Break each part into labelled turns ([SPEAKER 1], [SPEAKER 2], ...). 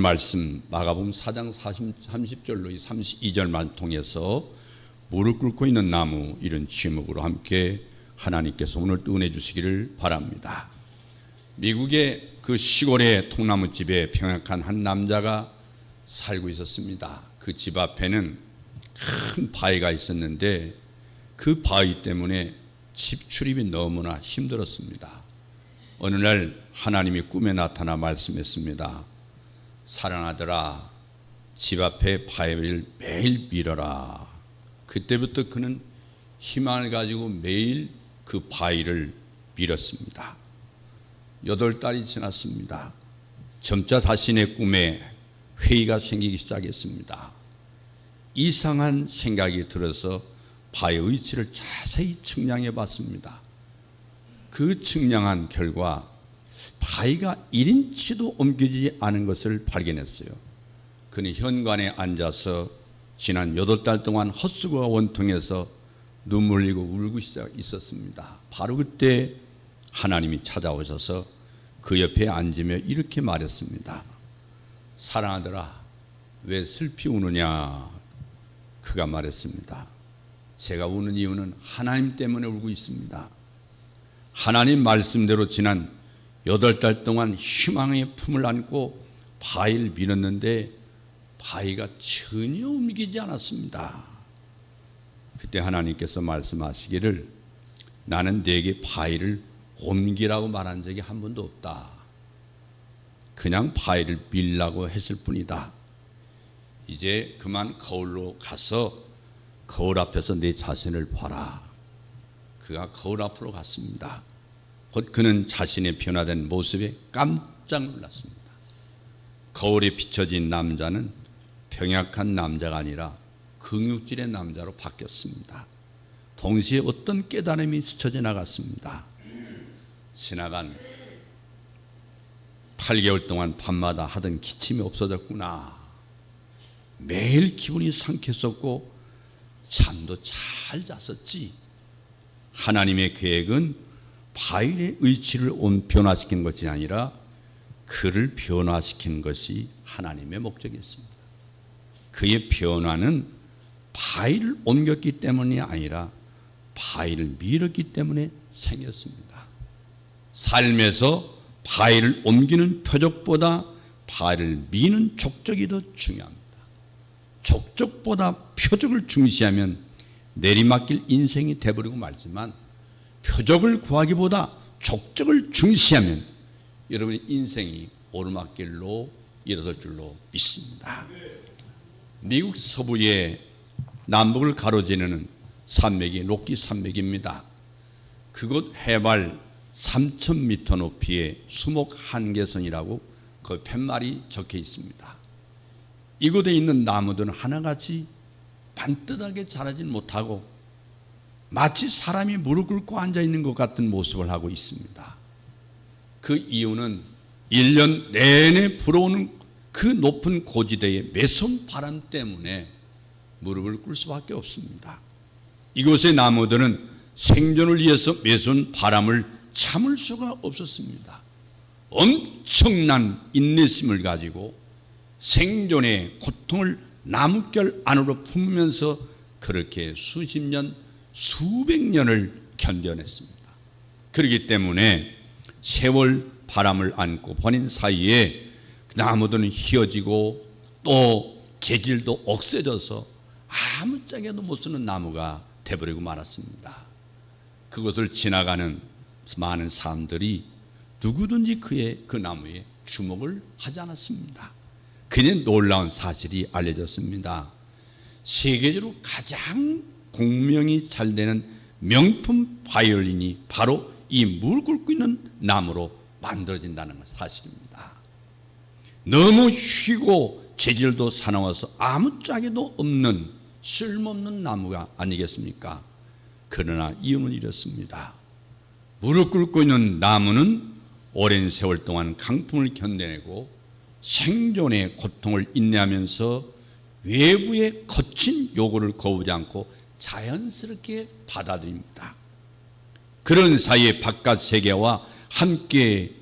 [SPEAKER 1] 말씀 마가복음 4장 30절로 32절만 통해서 무릎 꿇고 있는 나무, 이런 제목으로 함께 하나님께서 오늘 은혜 주시기를 바랍니다. 미국의 그 시골의 통나무집에 병약한 한 남자가 살고 있었습니다. 그 집 앞에는 큰 바위가 있었는데 그 바위 때문에 집 출입이 너무나 힘들었습니다. 어느 날 하나님이 꿈에 나타나 말씀했습니다. 사랑하더라, 집 앞에 바위를 매일 밀어라. 그때부터 그는 희망을 가지고 매일 그 바위를 밀었습니다. 8달이 지났습니다. 점차 자신의 꿈에 회의가 생기기 시작했습니다. 이상한 생각이 들어서 바위의 위치를 자세히 측량해 봤습니다. 그 측량한 결과 바위가 1인치도 옮겨지지 않은 것을 발견했어요. 그는 현관에 앉아서 지난 8달 동안 헛수고가 원통해서 눈물 흘리고 울고 있었습니다. 바로 그때 하나님이 찾아오셔서 그 옆에 앉으며 이렇게 말했습니다. 사랑하더라, 왜 슬피 우느냐? 그가 말했습니다. 제가 우는 이유는 하나님 때문에 울고 있습니다. 하나님 말씀대로 지난 8달 동안 희망의 품을 안고 바위를 밀었는데 바위가 전혀 옮기지 않았습니다. 그때 하나님께서 말씀하시기를, 나는 네게 바위를 옮기라고 말한 적이 한 번도 없다. 그냥 바위를 밀라고 했을 뿐이다. 이제 그만 거울로 가서 거울 앞에서 내 자신을 봐라. 그가 거울 앞으로 갔습니다. 곧 그는 자신의 변화된 모습에 깜짝 놀랐습니다. 거울에 비춰진 남자는 병약한 남자가 아니라 근육질의 남자로 바뀌었습니다. 동시에 어떤 깨달음이 스쳐 지나갔습니다. 지나간 8개월 동안 밤마다 하던 기침이 없어졌구나. 매일 기분이 상쾌했었고 잠도 잘 잤었지. 하나님의 계획은 바위의 위치를 변화시키는 것이 아니라 그를 변화시키는 것이 하나님의 목적이었습니다. 그의 변화는 바위를 옮겼기 때문이 아니라 바위를 밀었기 때문에 생겼습니다. 삶에서 바위를 옮기는 표적보다 바위를 미는 족적이 더 중요합니다. 족적보다 표적을 중시하면 내리막길 인생이 되어버리고 말지만, 표적을 구하기보다 족적을 중시하면 여러분의 인생이 오르막길로 일어설 줄로 믿습니다. 미국 서부의 남북을 가로지르는 산맥이 로키 산맥입니다. 그곳 해발 3,000m 높이의 수목 한계선이라고 그 팻말이 적혀 있습니다. 이곳에 있는 나무들은 하나같이 반듯하게 자라지 못하고 마치 사람이 무릎 꿇고 앉아있는 것 같은 모습을 하고 있습니다. 그 이유는 1년 내내 불어오는 그 높은 고지대의 매서운 바람 때문에 무릎을 꿇을 수밖에 없습니다. 이곳의 나무들은 생존을 위해서 매서운 바람을 참을 수가 없었습니다. 엄청난 인내심을 가지고 생존의 고통을 나뭇결 안으로 품으면서 그렇게 수십 년, 수백 년을 견뎌냈습니다. 그렇기 때문에 세월 바람을 안고 버린 사이에 나무들은 휘어지고 또 재질도 억세져서 아무짝에도 못 쓰는 나무가 돼버리고 말았습니다. 그것을 지나가는 많은 사람들이 누구든지 그 나무에 주목을 하지 않았습니다. 그냥 놀라운 사실이 알려졌습니다. 세계적으로 가장 공명이 잘 되는 명품 바이올린이 바로 이 무릎 꿇고 있는 나무로 만들어진다는 사실입니다. 너무 휘고 재질도 사나워서 아무짝에도 없는 쓸모없는 나무가 아니겠습니까? 그러나 이유는 이렇습니다. 무릎 꿇고 있는 나무는 오랜 세월 동안 강풍을 견뎌내고 생존의 고통을 인내하면서 외부의 거친 요구를 거부하지 않고 자연스럽게 받아들입니다. 그런 사이에 바깥 세계와 함께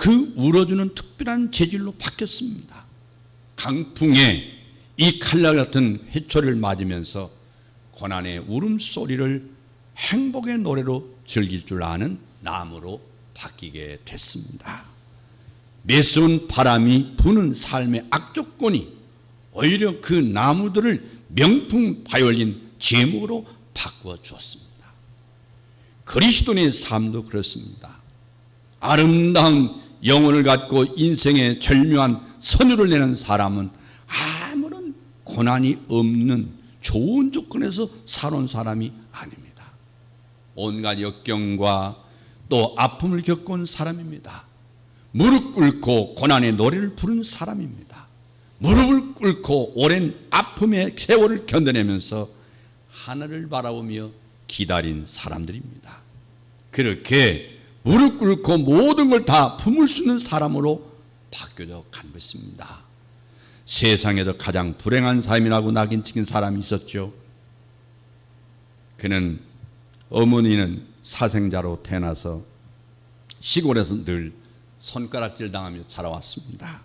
[SPEAKER 1] 그 울어주는 특별한 재질로 바뀌었습니다. 강풍에 이 칼날 같은 해초를 맞으면서 고난의 울음소리를 행복의 노래로 즐길 줄 아는 나무로 바뀌게 됐습니다. 매서운 바람이 부는 삶의 악조건이 오히려 그 나무들을 명품 바이올린 제목으로 바꾸어 주었습니다. 그리스도인의 삶도 그렇습니다. 아름다운 영혼을 갖고 인생의 절묘한 선율을 내는 사람은 아무런 고난이 없는 좋은 조건에서 살아온 사람이 아닙니다. 온갖 역경과 또 아픔을 겪은 사람입니다. 무릎 꿇고 고난의 노래를 부른 사람입니다. 무릎을 꿇고 오랜 아픔의 세월을 견뎌내면서 하늘을 바라보며 기다린 사람들입니다. 그렇게 무릎 꿇고 모든 걸 다 품을 수 있는 사람으로 바뀌어져 간 것입니다. 세상에서 가장 불행한 삶이라고 낙인 찍힌 사람이 있었죠. 그는 어머니는 사생자로 태어나서 시골에서 늘 손가락질 당하며 자라왔습니다.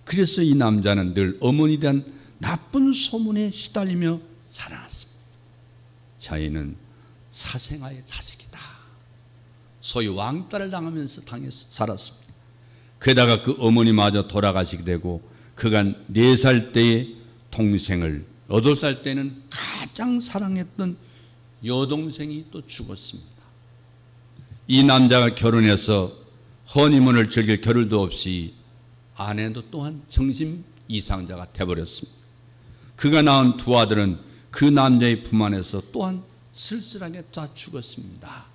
[SPEAKER 1] 그래서 이 남자는 늘 어머니에 대한 나쁜 소문에 시달리며 살아났습니다. 자기는 사생아의 자식이다. 소위 왕따를 당하면서 살았습니다. 게다가 그 어머니마저 돌아가시게 되고 그가 4살 때에 동생을 8살 때는 가장 사랑했던 여동생이 또 죽었습니다. 이 남자가 결혼해서 허니문을 즐길 겨를도 없이 아내도 또한 정신 이상자가 되어버렸습니다. 그가 낳은 2 아들은 그 남자의 품 안에서 또한 쓸쓸하게 다 죽었습니다.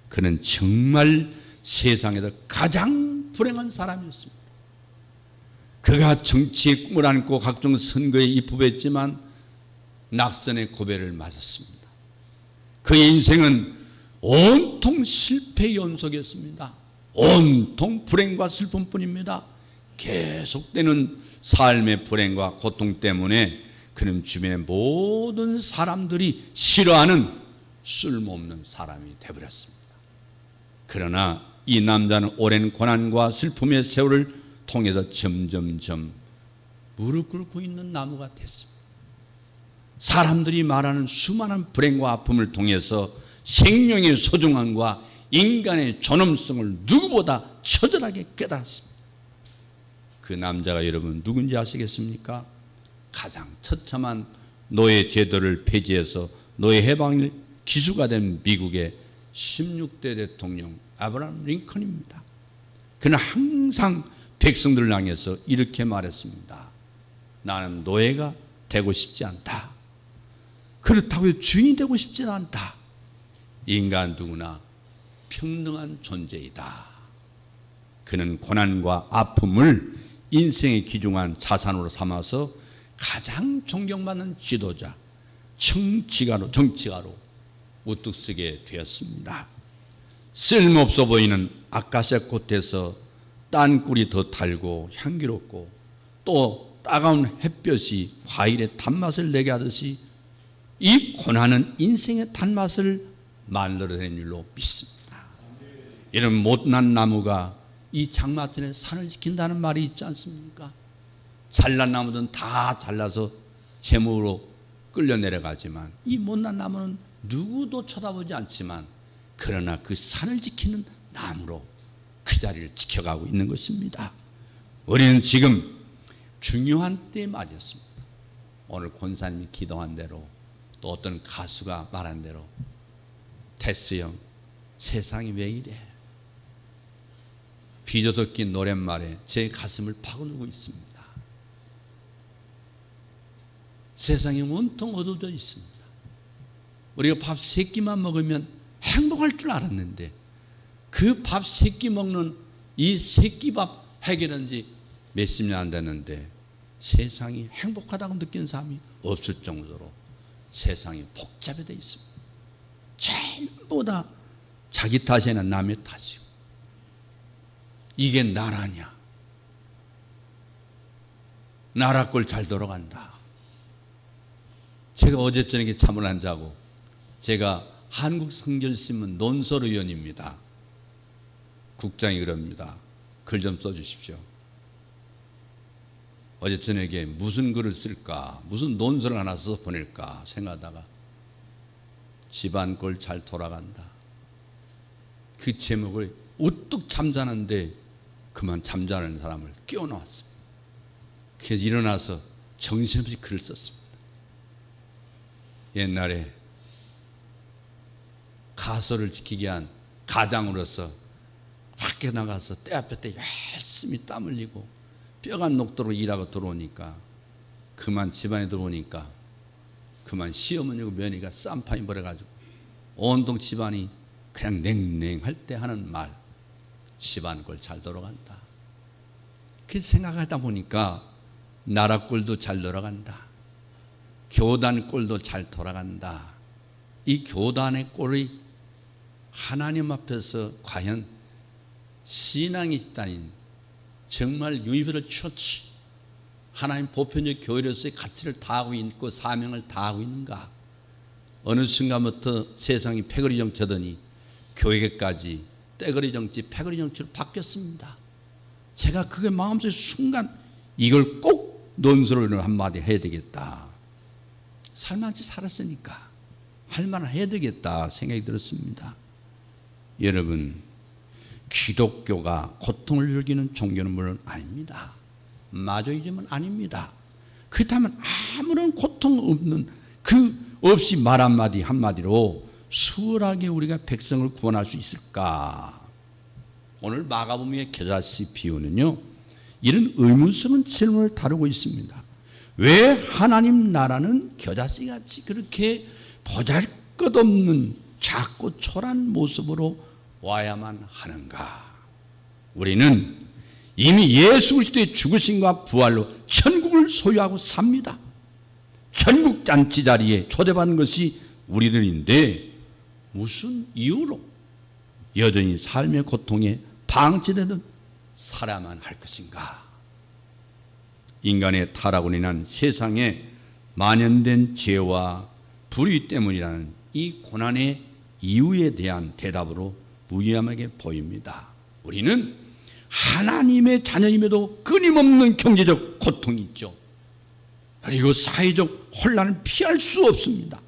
[SPEAKER 1] 그는 정말 세상에서 가장 불행한 사람이었습니다. 그가 정치의 꿈을 안고 각종 선거에 입후했지만 낙선의 고배를 맞았습니다. 그의 인생은 온통 실패의 연속이었습니다. 온통 불행과 슬픔뿐입니다. 계속되는 삶의 불행과 고통 때문에 그는 주변의 모든 사람들이 싫어하는 쓸모없는 사람이 되어버렸습니다. 그러나 이 남자는 오랜 고난과 슬픔의 세월을 통해서 점점점 무릎 꿇고 있는 나무가 됐습니다. 사람들이 말하는 수많은 불행과 아픔을 통해서 생명의 소중함과 인간의 존엄성을 누구보다 처절하게 깨달았습니다. 그 남자가 여러분 누군지 아시겠습니까? 가장 처참한 노예 제도를 폐지해서 노예 해방일 기수가 된 미국의 16대 대통령 아브라함 링컨입니다. 그는 항상 백성들을 향해서 이렇게 말했습니다. 나는 노예가 되고 싶지 않다. 그렇다고 주인이 되고 싶지 않다. 인간 누구나 평등한 존재이다. 그는 고난과 아픔을 인생의 귀중한 자산으로 삼아서 가장 존경받는 지도자, 정치가로 우뚝 서게 되었습니다. 쓸모없어 보이는 아카시아 꽃에서 딴꿀이 더 달고 향기롭고 또 따가운 햇볕이 과일의 단맛을 내게 하듯이 이 고난은 인생의 단맛을 만들어내는 일로 믿습니다. 이런 못난 나무가 이 장마천에 산을 지킨다는 말이 있지 않습니까? 잘난 나무들은 다 잘라서 제목으로 끌려 내려가지만 이 못난 나무는 누구도 쳐다보지 않지만 그러나 그 산을 지키는 나무로 그 자리를 지켜가고 있는 것입니다. 우리는 지금 중요한 때에 맞았습니다. 오늘 권사님이 기도한 대로 또 어떤 가수가 말한 대로 테스 형, 세상이 왜 이래? 비조 섞인 노랫말에 제 가슴을 파고들고 있습니다. 세상이 온통 어두워져 있습니다. 우리가 밥 3끼만 먹으면 행복할 줄 알았는데 그 밥 3끼 먹는 이 3끼밥 해결한 지 몇십 년 안 됐는데 세상이 행복하다고 느끼는 사람이 없을 정도로 세상이 복잡해져 있습니다. 전부 다 자기 탓이 아니라 남의 탓이고 이게 나라냐? 나라 꼴 잘 돌아간다. 제가 어제 저녁에 잠을 안 자고 제가 한국성결신문 논설위원입니다. 국장이 그럽니다. 글 좀 써주십시오. 어제 저녁에 무슨 글을 쓸까, 무슨 논설을 하나 써서 보낼까 생각하다가 집안 꼴 잘 돌아간다. 그 제목을 우뚝 잠자는데 그만 잠자는 사람을 깨워놓았습니다. 그래서 일어나서 정신없이 글을 썼습니다. 옛날에 가소를 지키기 위한 가장으로서 밖에 나가서 때 앞에 때 열심히 땀 흘리고 뼈가 녹도록 일하고 들어오니까 그만 집안에 들어오니까 그만 시어머니고 며느리가 쌈판이 벌어가지고 온통 집안이 그냥 냉랭할 때 하는 말, 집안 꼴 잘 돌아간다. 그 생각하다 보니까 나라 꼴도 잘 돌아간다. 교단 꼴도 잘 돌아간다. 이 교단의 꼴이 하나님 앞에서 과연 신앙이 있다니 정말 유니버설 처치, 하나님 보편적 교회로서의 가치를 다하고 있고 사명을 다하고 있는가? 어느 순간부터 세상이 패거리 정치더니 교회계까지 떼거리 정치, 패거리 정치로 바뀌었습니다. 제가 그게 마음속에 순간 이걸 꼭 논설을 한마디 해야 되겠다. 살만치 살았으니까 할 말을 해야 되겠다 생각이 들었습니다. 여러분, 기독교가 고통을 즐기는 종교는 물론 아닙니다. 마조이즘은 아닙니다. 그렇다면 아무런 고통 없는 그 없이 말 한마디 한마디로 수월하게 우리가 백성을 구원할 수 있을까? 오늘 마가복음의 겨자씨 비유는요, 이런 의문스러운 질문을 다루고 있습니다. 왜 하나님 나라는 겨자씨같이 그렇게 보잘것없는 작고 초라한 모습으로 와야만 하는가? 우리는 이미 예수 그리스도의 죽으심과 부활로 천국을 소유하고 삽니다. 천국 잔치 자리에 초대받은 것이 우리들인데 무슨 이유로 여전히 삶의 고통에 방치되듯 살아야만 할 것인가? 인간의 타락으로 인한 세상에 만연된 죄와 불의 때문이라는 이 고난의 이유에 대한 대답으로 무의미하게 보입니다. 우리는 하나님의 자녀임에도 끊임없는 경제적 고통이 있죠. 그리고 사회적 혼란을 피할 수 없습니다.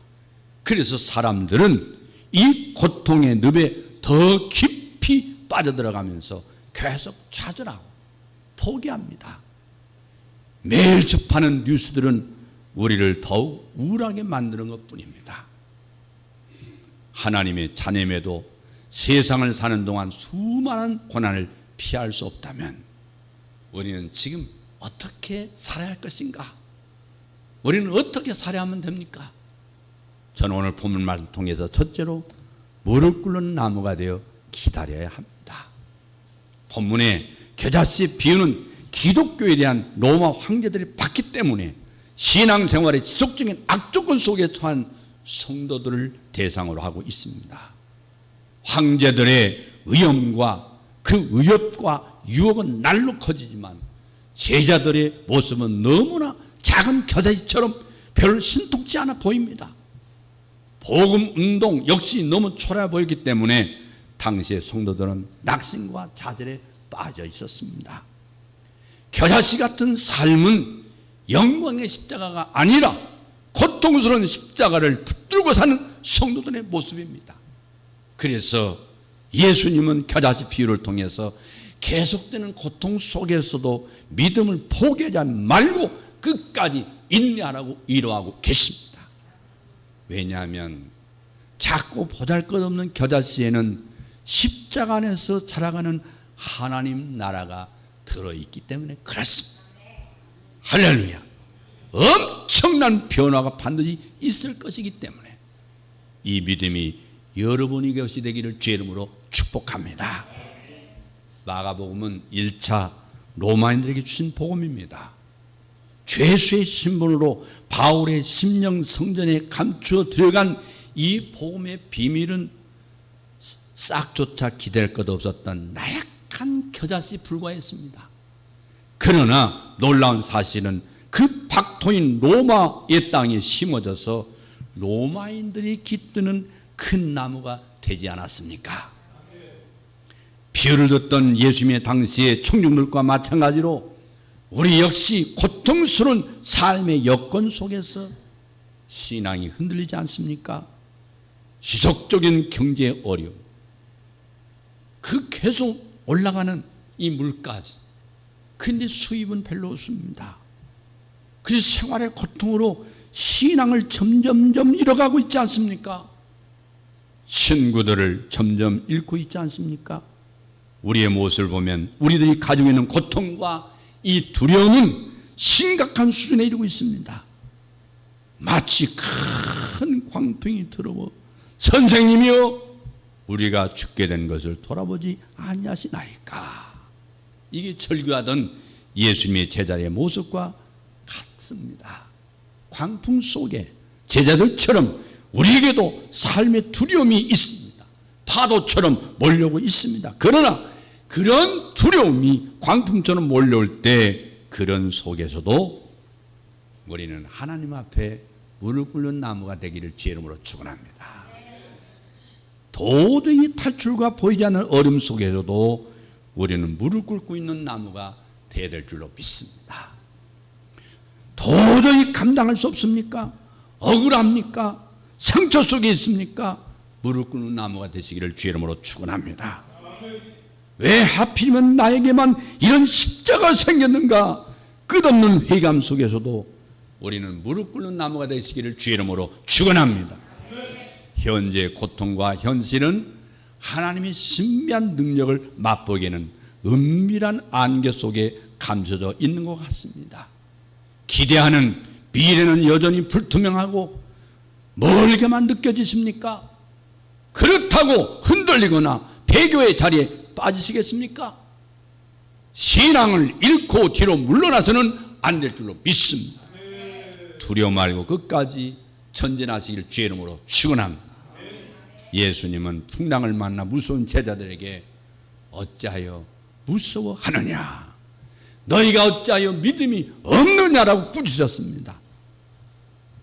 [SPEAKER 1] 그래서 사람들은 이 고통의 늪에 더 깊이 빠져들어가면서 계속 좌절하고 포기합니다. 매일 접하는 뉴스들은 우리를 더욱 우울하게 만드는 것뿐입니다. 하나님의 자녀임에도 세상을 사는 동안 수많은 고난을 피할 수 없다면 우리는 지금 어떻게 살아야 할 것인가? 우리는 어떻게 살아야 하면 됩니까? 저는 오늘 본문 말씀 통해서 첫째로 무릎 꿇는 나무가 되어 기다려야 합니다. 본문의 겨자씨 비유는 기독교에 대한 로마 황제들이 봤기 때문에 신앙생활의 지속적인 악조건 속에 처한 성도들을 대상으로 하고 있습니다. 황제들의 위엄과 그 위협과 유혹은 날로 커지지만 제자들의 모습은 너무나 작은 겨자씨처럼 별 신통치 않아 보입니다. 복음 운동 역시 너무 초라해 보였기 때문에 당시의 성도들은 낙심과 좌절에 빠져 있었습니다. 겨자씨 같은 삶은 영광의 십자가가 아니라 고통스러운 십자가를 붙들고 사는 성도들의 모습입니다. 그래서 예수님은 겨자씨 비유를 통해서 계속되는 고통 속에서도 믿음을 포기하지 말고 끝까지 인내하라고 위로하고 계십니다. 왜냐하면 작고 보잘것없는 겨자씨에는 십자가 안에서 자라가는 하나님 나라가 들어있기 때문에 그렇습니다. 할렐루야. 엄청난 변화가 반드시 있을 것이기 때문에 이 믿음이 여러분이 것이 되기를 주의 이름으로 축복합니다. 마가복음은 1차 로마인들에게 주신 복음입니다. 죄수의 신분으로 바울의 심령 성전에 감추어 들어간 이 복음의 비밀은 싹조차 기댈 것 없었던 나약한 겨자씨 불과했습니다. 그러나 놀라운 사실은 그 박토인 로마의 땅에 심어져서 로마인들이 깃드는 큰 나무가 되지 않았습니까? 비유를 듣던 예수님의 당시의 청중들과 마찬가지로 우리 역시 고통스러운 삶의 여건 속에서 신앙이 흔들리지 않습니까? 지속적인 경제 어려움, 그 계속 올라가는 이 물가, 그런데 수입은 별로 없습니다. 그 생활의 고통으로 신앙을 점점점 잃어가고 있지 않습니까? 친구들을 점점 잃고 있지 않습니까? 우리의 모습을 보면 우리들이 가지고 있는 고통과 이 두려움은 심각한 수준에 이르고 있습니다. 마치 큰 광풍이 들어오 선생님이여 우리가 죽게 된 것을 돌아보지 아니하시나이까. 이게 절규하던 예수님의 제자의 모습과 같습니다. 광풍 속에 제자들처럼 우리에게도 삶의 두려움이 있습니다. 파도처럼 몰려오고 있습니다. 그러나 그런 두려움이 광풍처럼 몰려올 때 그런 속에서도 우리는 하나님 앞에 무릎 꿇는 나무가 되기를 주의 이름으로 축원합니다. 도저히 탈출과 보이지 않는 어려움 속에서도 우리는 무릎 꿇고 있는 나무가 되어야 될 줄로 믿습니다. 도저히 감당할 수 없습니까? 억울합니까? 상처 속에 있습니까? 무릎 꿇는 나무가 되시기를 주의 이름으로 축원합니다. 왜 하필이면 나에게만 이런 십자가 생겼는가? 끝없는 회감 속에서도 우리는 무릎 꿇는 나무가 되시기를 주의 이름으로 축원합니다. 현재의 고통과 현실은 하나님의 신비한 능력을 맛보기에는 은밀한 안개 속에 감춰져 있는 것 같습니다. 기대하는 미래는 여전히 불투명하고 멀게만 느껴지십니까? 그렇다고 흔들리거나 배교의 자리에 빠지시겠습니까? 신앙을 잃고 뒤로 물러나서는 안 될 줄로 믿습니다. 두려워 말고 끝까지 전진하시길 주의 이름으로 축원합니다. 예수님은 풍랑을 만나 무서운 제자들에게 어찌하여 무서워하느냐, 너희가 어찌하여 믿음이 없느냐라고 꾸짖었습니다.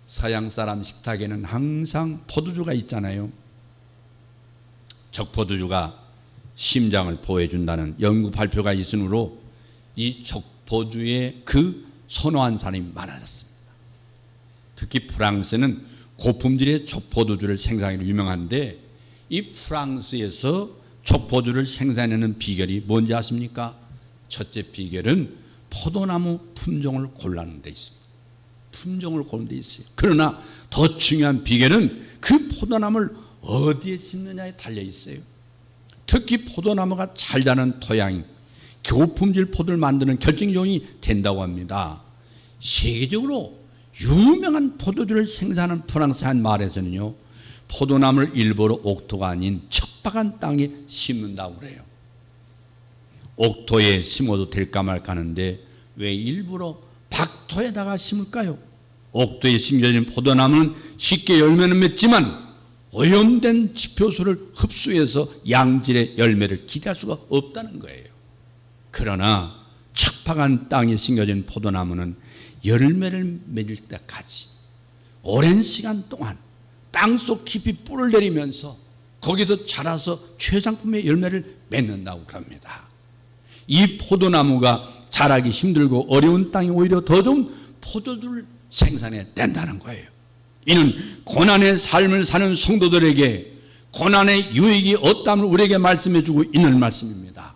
[SPEAKER 1] 서양 사람 식탁에는 항상 포도주가 있잖아요. 적포도주가 심장을 보호해준다는 연구 발표가 있으므로 이 적포주에 그 선호한 사람이 많아졌습니다. 특히 프랑스는 고품질의 적포도주를 생산하기로 유명한데 이 프랑스에서 적포도주를 생산하는 비결이 뭔지 아십니까? 첫째 비결은 포도나무 품종을 골라는 데 있습니다. 품종을 고르는 데 있어요. 그러나 더 중요한 비결은 그 포도나무를 어디에 심느냐에 달려 있어요. 특히 포도나무가 잘 자라는 토양이 고품질 포도를 만드는 결정 요인이 된다고 합니다. 세계적으로 유명한 포도주를 생산하는 프랑스 한 마을에서는요, 포도나무를 일부러 옥토가 아닌 척박한 땅에 심는다고 그래요. 옥토에 심어도 될까 말까 하는데 왜 일부러 박토에다가 심을까요? 옥토에 심겨진 포도나무는 쉽게 열매는 맺지만 오염된 지표수를 흡수해서 양질의 열매를 기대할 수가 없다는 거예요. 그러나 척박한 땅에 심겨진 포도나무는 열매를 맺을 때까지 오랜 시간 동안 땅속 깊이 뿌리를 내리면서 거기서 자라서 최상품의 열매를 맺는다고 합니다. 이 포도나무가 자라기 힘들고 어려운 땅이 오히려 더 좋은 포도주를 생산해낸다는 거예요. 이는 고난의 삶을 사는 성도들에게 고난의 유익이 없다는 우리에게 말씀해주고 있는 말씀입니다.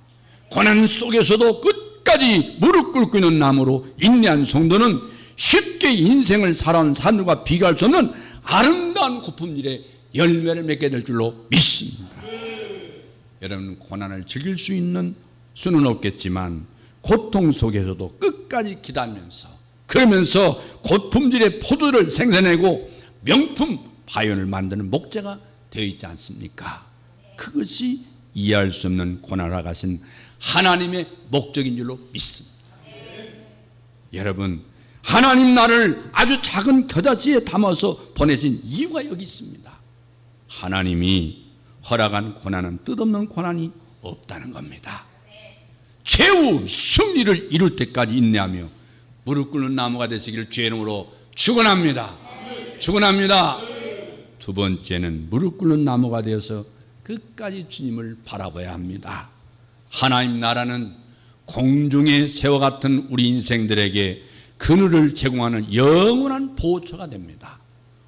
[SPEAKER 1] 고난 속에서도 끝까지 무릎 꿇고 있는 나무로 인내한 성도는 쉽게 인생을 살아온 사람들과 비교할 수 없는 아름다운 고품질의 열매를 맺게 될 줄로 믿습니다. 여러분, 고난을 즐길 수 있는 수는 없겠지만 고통 속에서도 끝까지 기다리면서 그러면서 고품질의 포도를 생산하고 명품 바이올을 만드는 목재가 되어 있지 않습니까? 그것이 이해할 수 없는 고난을 가신 하나님의 목적인 줄로 믿습니다. 여러분, 하나님 나를 아주 작은 겨자씨에 담아서 보내신 이유가 여기 있습니다. 하나님이 허락한 고난은 뜻없는 고난이 없다는 겁니다. 최후 승리를 이룰 때까지 인내하며 무릎 꿇는 나무가 되시기를 주의 이름으로 축원합니다. 축원합니다. 두 번째는 무릎 꿇는 나무가 되어서 끝까지 주님을 바라봐야 합니다. 하나님 나라는 공중의 새와 같은 우리 인생들에게 그늘을 제공하는 영원한 보호처가 됩니다.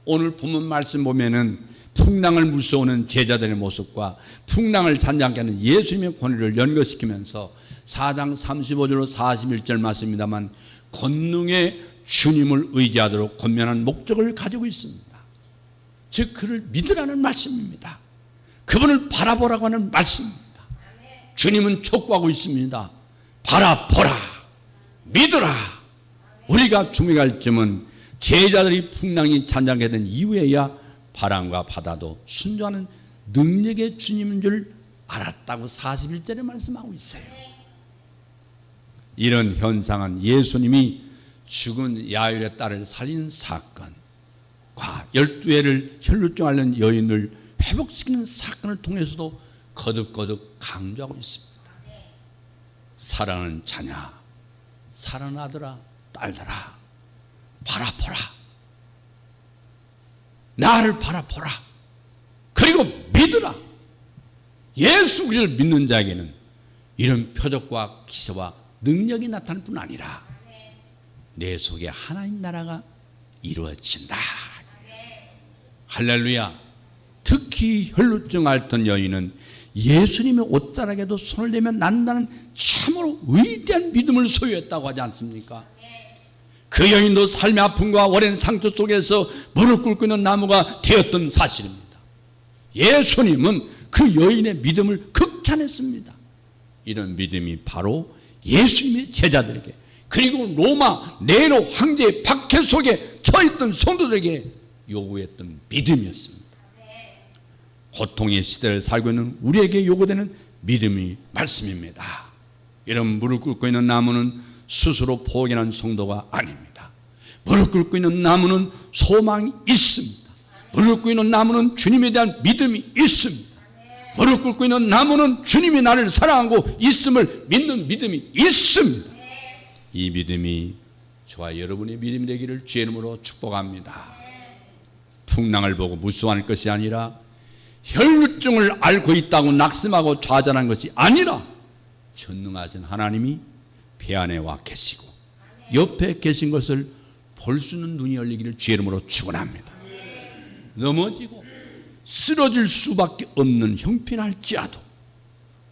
[SPEAKER 1] 오늘 본문 말씀 보면은 풍랑을 무서워하는 제자들의 모습과 풍랑을 잔잔케 하는 예수님의 권위를 연결시키면서 4장 35절로 41절 말씀입니다만 권능의 주님을 의지하도록 권면한 목적을 가지고 있습니다. 즉 그를 믿으라는 말씀입니다. 그분을 바라보라고 하는 말씀입니다. 주님은 촉구하고 있습니다. 바라보라, 믿으라. 우리가 중요할 점은 제자들이 풍랑이 잔잔하게 된 이후에야 바람과 바다도 순종하는 능력의 주님인 줄 알았다고 41절에 말씀하고 있어요. 이런 현상은 예수님이 죽은 야일의 딸을 살린 사건과 12회를 혈루증 앓는 여인을 회복시키는 사건을 통해서도 거듭거듭 강조하고 있습니다. 사랑하는 자녀, 사랑하는 아들아, 딸들아, 바라보라. 나를 바라보라. 그리고 믿으라. 예수 그리스도를 믿는 자에게는 이런 표적과 기사와 능력이 나타날 뿐 아니라 내 속에 하나님 나라가 이루어진다. 할렐루야. 특히 혈루증 앓던 여인은 예수님의 옷자락에도 손을 대면 난다는 참으로 위대한 믿음을 소유했다고 하지 않습니까? 그 여인도 삶의 아픔과 오랜 상처 속에서 무릎 꿇고 있는 나무가 되었던 사실입니다. 예수님은 그 여인의 믿음을 극찬했습니다. 이런 믿음이 바로 예수님의 제자들에게 그리고 로마 네로 황제의 박해 속에 처했던 성도들에게 요구했던 믿음이었습니다. 고통의 시대를 살고 있는 우리에게 요구되는 믿음이 말씀입니다. 이런 무릎 꿇고 있는 나무는 스스로 포기한 성도가 아닙니다. 무릎 꿇고 있는 나무는 소망이 있습니다. 무릎 꿇고 있는 나무는 주님에 대한 믿음이 있습니다. 무릎 꿇고 있는 나무는 주님이 나를 사랑하고 있음을 믿는 믿음이 있습니다. 이 믿음이 저와 여러분의 믿음이 되기를 주의 이름으로 축복합니다. 풍랑을 보고 무서워할 것이 아니라 혈루증을 앓고 있다고 낙심하고 좌절한 것이 아니라 전능하신 하나님이 배 안에 와 계시고 옆에 계신 것을 볼 수 있는 눈이 열리기를 주의 이름으로 축원합니다. 넘어지고 쓰러질 수밖에 없는 형편할지라도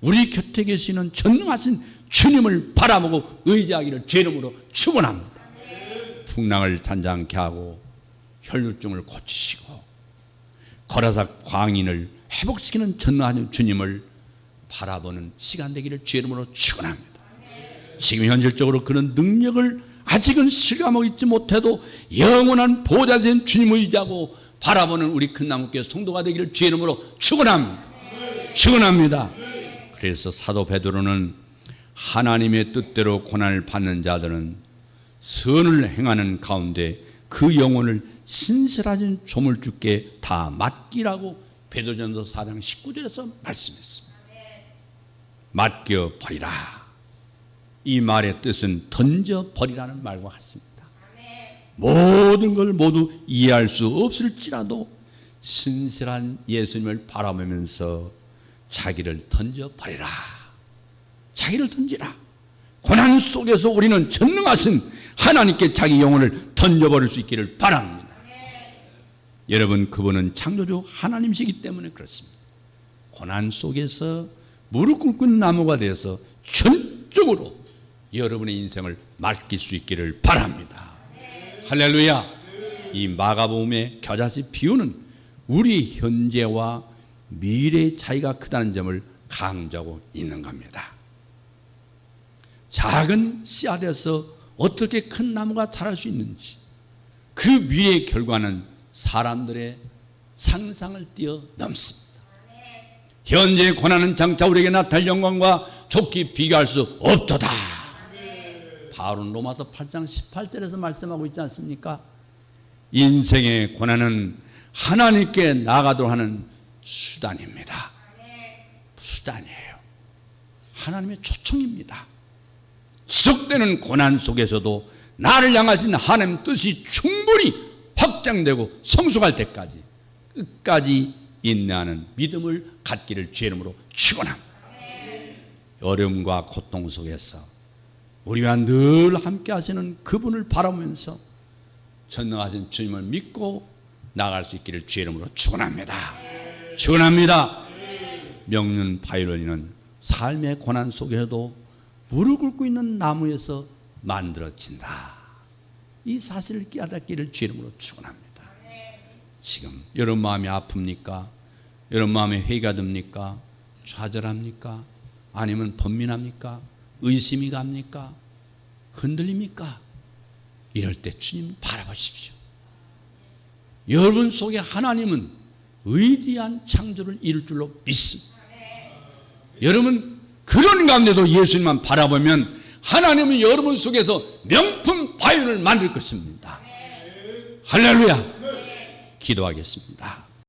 [SPEAKER 1] 우리 곁에 계시는 전능하신 주님을 바라보고 의지하기를 주의 이름으로 축원합니다. 풍랑을 잔잔케 하고 혈루증을 고치시고 거라삭 광인을 회복시키는 전능하신 주님을 바라보는 시간 되기를 주의 이름으로 축원합니다. 지금 현실적으로 그런 능력을 아직은 실감하고 있지 못해도 영원한 보호자된 주님을 의지하고 바라보는 우리 큰나무교회 성도가 되기를 주의 이름으로 축원합니다. 축원합니다. 그래서 사도 베드로는 하나님의 뜻대로 고난을 받는 자들은 선을 행하는 가운데 그 영혼을 신실하신 조물주께 다 맡기라고 베드로전서 4장 19절에서 말씀했습니다. 맡겨버리라. 이 말의 뜻은 던져버리라는 말과 같습니다. 모든 걸 모두 이해할 수 없을지라도 신실한 예수님을 바라보면서 자기를 던져버리라. 자기를 던지라. 고난 속에서 우리는 전능하신 하나님께 자기 영혼을 던져버릴 수 있기를 바랍니다. 여러분, 그분은 창조주 하나님이시기 때문에 그렇습니다. 고난 속에서 무릎 꿇고 있는 나무가 되어서 전적으로 여러분의 인생을 맡길 수 있기를 바랍니다. 할렐루야. 이 마가복음의 겨자씨 비유는 우리 현재와 미래의 차이가 크다는 점을 강조하고 있는 겁니다. 작은 씨앗에서 어떻게 큰 나무가 자랄 수 있는지 그 미래의 결과는 사람들의 상상을 뛰어넘습니다. 현재의 고난은 장차 우리에게 나타날 영광과 좋게 비교할 수 없도다. 바울은 로마서 8장 18절에서 말씀하고 있지 않습니까? 인생의 고난은 하나님께 나아가도록 하는 수단입니다. 수단이에요. 하나님의 초청입니다. 지속되는 고난 속에서도 나를 향하신 하나님 뜻이 충분히 확장되고 성숙할 때까지 끝까지 인내하는 믿음을 갖기를 주의 이름으로 축원합니다. 어려움과 고통 속에서 우리와 늘 함께 하시는 그분을 바라보면서 전능하신 주님을 믿고 나갈 수 있기를 주의 이름으로 축원합니다. 축원합니다. 명륜 바이올린은 삶의 고난 속에도 무릎 꿇고 있는 나무에서 만들어진다. 이 사실을 깨닫기를 주의 이름으로 축원합니다. 지금 여러분 마음이 아픕니까? 여러분 마음에 회의가 듭니까? 좌절합니까? 아니면 번민합니까? 의심이 갑니까? 흔들립니까? 이럴 때 주님 바라보십시오. 여러분 속에 하나님은 위대한 창조를 이룰 줄로 믿습니다. 여러분 그런 가운데도 예수님만 바라보면 하나님은 여러분 속에서 명품 바이올린을 만들 것입니다. 할렐루야. 기도하겠습니다.